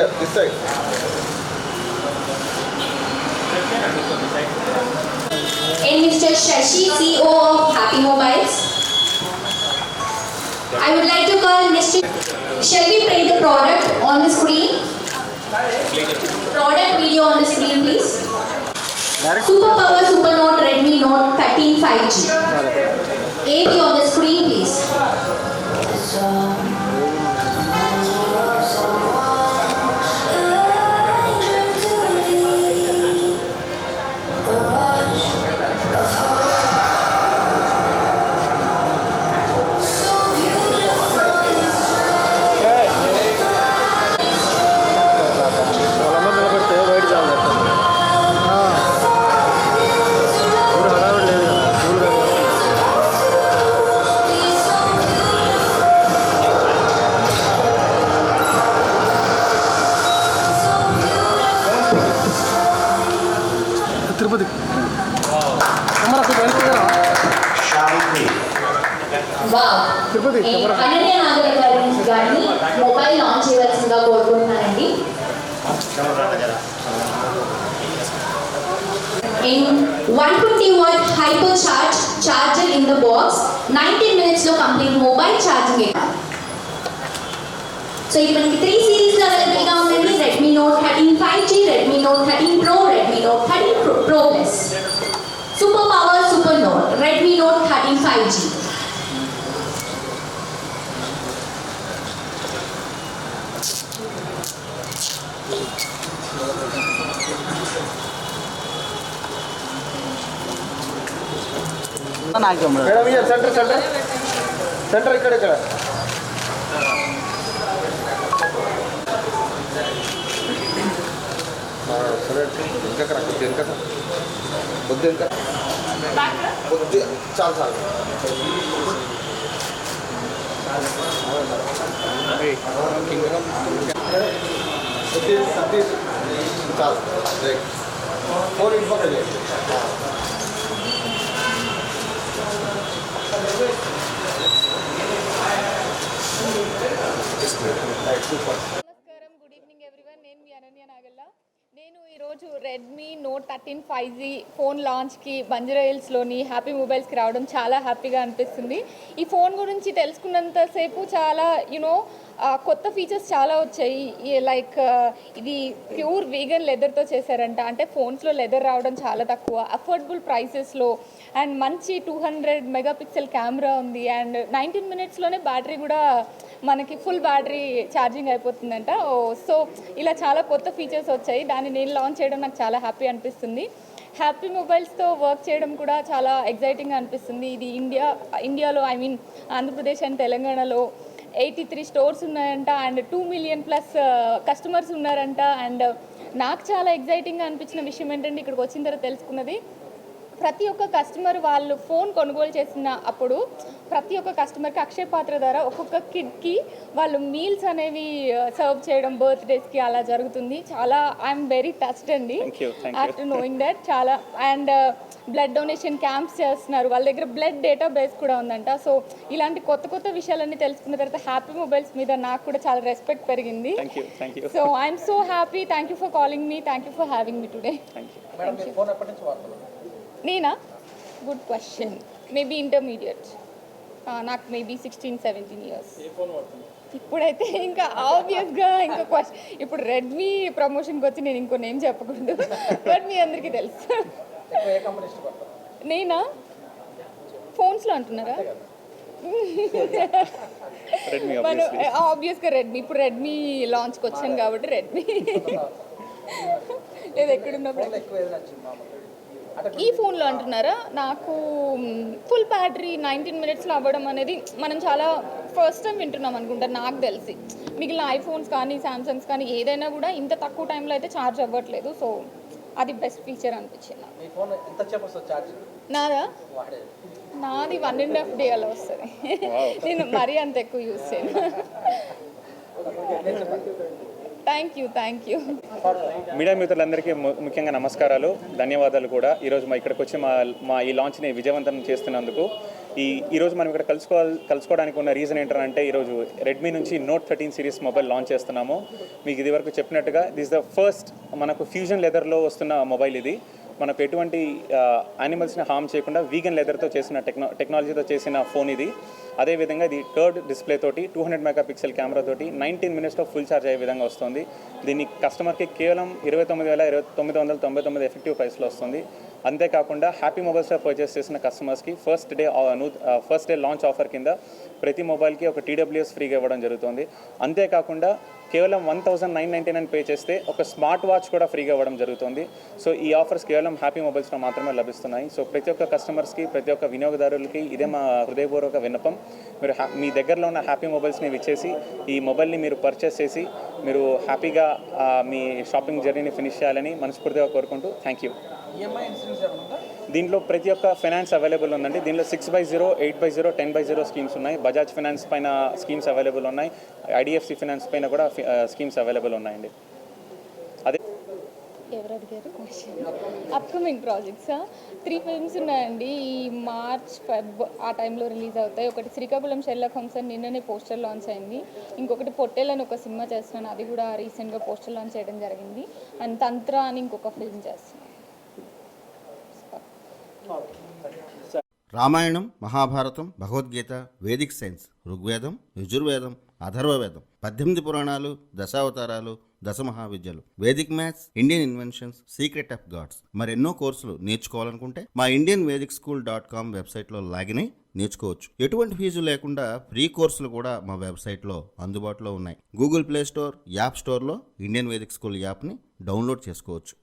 here, this side. And Mr. Shashi, CEO of Happy Mobiles. I would like to call Mr. Shall we play the product on the screen? Product video on the screen, please. Super Power Super Note Redmi Note 13 5G. AB on the screen, please. Tirupati Tirupati Ananya Nagar గారిని mobile launch చేయవలసిందిగా కోరుకుంటున్నానండి. In 120 watt hypercharge charger in the box, 19 minutes లో complete mobile charging. So ఇది మనకి 3 series లో available గా ఉందండి. Redmi Note 13 5G, Redmi Note 13 Pro, Redmi Note 13 Pro Plus. Super Power Super Note, Redmi Note 13 5G. Madam year centre ఇక్కడ సరే ఇంకా కొద్ది ఇంకా చాలు చాలు ఫోన్ ఇంటి పక్కన నమస్కారం, గుడ్ ఈవినింగ్ ఎవ్రీవన్. నేను మీ అనన్య నాగల్ల. నేను ఈరోజు రెడ్మీ నోట్ 13 5G ఫోన్ లాంచ్కి బంజారాహిల్స్లోని హ్యాపీ మొబైల్స్కి రావడం చాలా హ్యాపీగా అనిపిస్తుంది. ఈ ఫోన్ గురించి తెలుసుకున్నంతసేపు చాలా కొత్త ఫీచర్స్ చాలా వచ్చాయి. లైక్ ఇది ప్యూర్ వీగన్ లెదర్తో చేశారంట. అంటే ఫోన్స్లో లెదర్ రావడం చాలా తక్కువ, అఫోర్డబుల్ ప్రైసెస్లో, అండ్ మంచి 200 మెగాపిక్సెల్ కెమెరా ఉంది. అండ్ 19 మినిట్స్లోనే బ్యాటరీ కూడా మనకి ఫుల్ బ్యాటరీ ఛార్జింగ్ అయిపోతుందంట. సో ఇలా చాలా కొత్త ఫీచర్స్ వచ్చాయి. దాన్ని నేను లాంచ్ చేయడం నాకు చాలా హ్యాపీ అనిపిస్తుంది. హ్యాపీ మొబైల్స్తో వర్క్ చేయడం కూడా చాలా ఎగ్జైటింగ్గా అనిపిస్తుంది. ఇది ఇండియాలో ఆంధ్రప్రదేశ్ అండ్ తెలంగాణలో 83 స్టోర్స్ ఉన్నాయంట. అండ్ 2 మిలియన్ ప్లస్ కస్టమర్స్ ఉన్నారంట. అండ్ నాకు చాలా ఎగ్జైటింగ్గా అనిపించిన విషయం ఏంటంటే, ఇక్కడికి వచ్చిన తర్వాత తెలుసుకున్నది, ప్రతి ఒక్క కస్టమర్ వాళ్ళు ఫోన్ కొనుగోలు చేసిన అప్పుడు ప్రతి ఒక్క కస్టమర్కి అక్షయ పాత్ర ద్వారా ఒక్కొక్క కిడ్కి వాళ్ళు మీల్స్ అనేవి సర్వ్ చేయడం బర్త్డేస్కి అలా జరుగుతుంది. చాలా ఐఎమ్ వెరీ టచ్డ్ అండి ఆఫ్టర్ నోయింగ్ దట్. చాలా అండ్ బ్లడ్ డొనేషన్ క్యాంప్స్ చేస్తున్నారు. వాళ్ళ దగ్గర బ్లడ్ డేటా బేస్ కూడా ఉందంట. సో ఇలాంటి కొత్త విషయాలన్నీ తెలుసుకున్న తర్వాత హ్యాపీ మొబైల్స్ మీద నాకు కూడా చాలా రెస్పెక్ట్ పెరిగింది. So I'm so happy. Thank you for calling me. Thank you for having me today. నేనా? Good question. Maybe intermediate. నాకు మేబీ 16-17 ఇయర్స్. ఇప్పుడైతే ఇంకా ఆబ్వియస్గా ఇంకా క్వశ్చన్, ఇప్పుడు రెడ్మీ ప్రమోషన్కి వచ్చి నేను ఇంకో నేమ్ చెప్పకూడదు, బట్ మీ అందరికీ తెలుసు. నేనా? ఫోన్స్లో అంటున్నారా? మనం ఆబ్వియస్గా రెడ్మీ. ఇప్పుడు రెడ్మీ లాంచ్కి వచ్చాను కాబట్టి రెడ్మీ. లేదు ఎక్కడున్నప్పుడు ఈ ఫోన్లో అంటున్నారా? నాకు ఫుల్ బ్యాటరీ 19 మినిట్స్లో అవ్వడం అనేది మనం చాలా ఫస్ట్ టైం వింటున్నాం అనుకుంటా నాకు తెలిసి. మిగిలిన ఐఫోన్స్ కానీ శాంసంగ్స్ కానీ ఏదైనా కూడా ఇంత తక్కువ టైంలో అయితే ఛార్జ్ అవ్వట్లేదు. సో అది బెస్ట్ ఫీచర్ అనిపించింది. నాదా? నాది 1.5 day అలా వస్తుంది. నేను మరీ అంత ఎక్కువ యూజ్ చేయను. థ్యాంక్ యూ మీడియా మిత్రులందరికీ ముఖ్యంగా నమస్కారాలు, ధన్యవాదాలు కూడా. ఈరోజు ఇక్కడికి వచ్చి మా ఈ లాంచ్ని విజయవంతం చేస్తున్నందుకు. ఈరోజు మనం ఇక్కడ కలుసుకోవడానికి ఉన్న రీజన్ ఏంటంటే, ఈరోజు రెడ్మీ నుంచి నోట్ 13 సిరీస్ మొబైల్ లాంచ్ చేస్తున్నాము. మీకు ఇది వరకు చెప్పినట్టుగా దిస్ ద ఫస్ట్ మనకు ఫ్యూజన్ లెదర్లో వస్తున్న మొబైల్ ఇది. మనకు ఎటువంటి యానిమల్స్ని హార్మ్ చేయకుండా వీగన్ లెదర్తో చేసిన టెక్నాలజీతో చేసిన ఫోన్ ఇది. అదేవిధంగా ఇది కర్వ్డ్ డిస్ప్లే తోటి 200 మెగాపిక్సెల్ కెమెరా తోటి 19 మినిట్స్లో ఫుల్ ఛార్జ్ అయ్యే విధంగా వస్తుంది. దీన్ని కస్టమర్కి కేవలం 29,999 ఎఫెక్టివ్ ప్రైస్లో వస్తుంది. అంతేకాకుండా హ్యాపీ మొబైల్స్లో పర్చేస్ చేసిన కస్టమర్స్కి ఫస్ట్ డే లాంచ్ ఆఫర్ కింద ప్రతి మొబైల్కి ఒక TWS ఫ్రీగా ఇవ్వడం జరుగుతుంది. అంతేకాకుండా కేవలం 1,999 పే చేస్తే ఒక స్మార్ట్ వాచ్ కూడా ఫ్రీగా ఇవ్వడం జరుగుతుంది. సో ఈ ఆఫర్స్ కేవలం హ్యాపీ మొబైల్స్లో మాత్రమే లభిస్తున్నాయి. సో ప్రతి ఒక్క కస్టమర్స్కి, ప్రతి ఒక్క వినియోగదారులకి ఇదే మా హృదయపూర్వక విన్నపం. మీరు మీ దగ్గరలో ఉన్న హ్యాపీ మొబైల్స్ని ఇచ్చేసి ఈ మొబైల్ని మీరు పర్చేస్ చేసి మీరు హ్యాపీగా మీ షాపింగ్ జర్నీని ఫినిష్ చేయాలని మనస్ఫూర్తిగా కోరుకుంటూ థ్యాంక్ యూ. దీంట్లో ప్రతి ఒక్క ఫైనాన్స్ అవైలబుల్ ఉందండి. దీనిలో 6/0, 8/0, 10/0 స్కీమ్స్ ఉన్నాయి. బజాజ్ ఫైనాన్స్ పైన స్కీమ్స్ అవైలబుల్ ఉన్నాయి. IDFC ఫైనాన్స్ పైన కూడా స్కీమ్స్ అవైలబుల్ ఉన్నాయండి. అదే ఎవరు అడిగారు క్వశ్చన్? అప్కమింగ్ ప్రాజెక్ట్స్ 3 ఫిల్మ్స్ ఉన్నాయండి. ఈ మార్చ్ ఫెబ్ ఆ టైంలో రిలీజ్ అవుతాయి. ఒకటి శ్రీకాకుళం షెర్లాక్ హోమ్స్ అని నిన్ననే పోస్టర్ లాంచ్ అయింది. ఇంకొకటి పొట్టేల్ అని ఒక సినిమా చేస్తున్నాను, అది కూడా రీసెంట్గా పోస్టర్ లాంచ్ చేయడం జరిగింది. అండ్ తంత్ర అని ఇంకొక ఫిల్మ్ చేస్తున్నాను. రామాయణం, మహాభారతం, భగవద్గీత, వేదిక్ సైన్స్, ఋగ్వేదం, యజుర్వేదం, అథర్వవేదం, 18 పురాణాలు, దశావతారాలు, 10 మహావిద్యలు, Vedic maths, Indian inventions, secret of gods, మరెన్నో కోర్సులు నేర్చుకోవాలనుకుంటే మా indianvedicSchool.com వెబ్సైట్లో లాగిన్ అయి నేర్చుకోవచ్చు. ఎటువంటి ఫీజు లేకుండా ఫ్రీ కోర్సులు కూడా మా వెబ్సైట్లో అందుబాటులో ఉన్నాయి. గూగుల్ ప్లే స్టోర్, యాప్ స్టోర్లో ఇండియన్ వేదిక్ స్కూల్ యాప్ని డౌన్లోడ్ చేసుకోవచ్చు.